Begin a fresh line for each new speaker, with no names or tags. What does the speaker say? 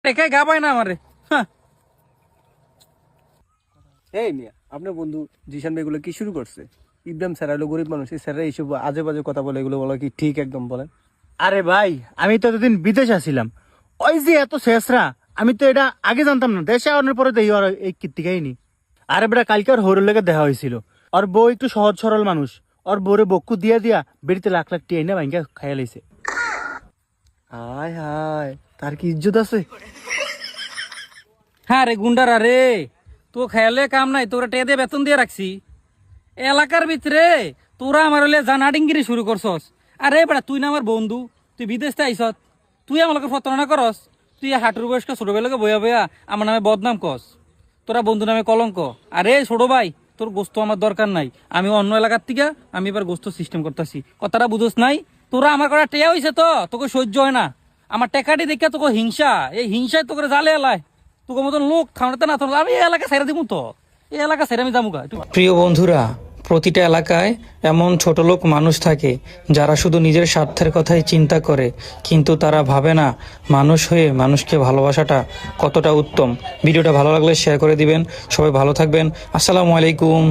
টেকায় গা পায় না আমারে। হ্যাঁ
এই মিয়া আপনার বন্ধু জিশান ভাই এগুলো কি শুরু করছে? ইব্রাহিম স্যার হলো গরিব মানুষ, এই স্যাররা এইসব আজে বাজে কথা বলে, এগুলো বলা কি ঠিক? একদম বলেন।
আরে ভাই, আমি তো এতদিন বিদেশ আছিলাম, ওই যে এত শেষরা, আমি তো এটা আগে জানতাম না। দেশে আনার পরে তো এই কীর্তি কাহিনী। আরে বেটা, কালকে ওর হরুর লেগে দেখা হয়েছিল। ওর বউ একটু সহজ সরল মানুষ, ওর বউরে বক্কু দিয়া দিয়া বেড়িতে লাখ লাখ টিয়ে না ভাঙ্গা খাইয়া লাইছে।
হায় হায়, তার কি ইজ্জত আছে?
হ্যাঁ রে গুন্ডারা রে, তো খেয়ালে কাম নাই, তোরা টেয়ে দিয়ে বেতন দিয়ে রাখছি এলাকার ভিতরে। তোরা আমার হলে জানাডিঙ্গিরি শুরু করছস। আরে বেটা, তুই না আমার বন্ধু, তুই বিদেশ আইসত, তুই আমার লোকের প্রতারণা করস। তুই হাঁটুর বয়স্ক ছোটবেলাকে বইয়া বইয়া আমার নামে বদনাম কস, তোরা বন্ধু নামে কলঙ্ক। আরে ছোট ভাই, তোর গোস্ত আমার দরকার নাই, আমি অন্য এলাকার থেকে আমি এবার গোস্ত সিস্টেম করতেছি, কথাটা বুঝোস নাই? তোরা আমার কটা টেয়া হইছে তো, তোকে সহ্য হয় না। আমার টেকাটি দেখে তোকে হিংসা, এই হিংসায় তোকে জালে এলায়, তোকে মতন লোক খাওয়াতে না, তোর আমি এই এলাকা ছেড়ে দিব তো, এই এলাকা ছেড়ে আমি যাবো গা।
প্রিয় বন্ধুরা, প্রতিটা এলাকায় এমন ছোটলোক মানুষ থাকে যারা শুধু নিজের স্বার্থের কথাই চিন্তা করে, কিন্তু তারা ভাবে না মানুষ হয়ে মানুষকে ভালোবাসাটা কতটা উত্তম। ভিডিওটা ভালো লাগলে শেয়ার করে দিবেন। সবাই ভালো থাকবেন। আসসালামু আলাইকুম।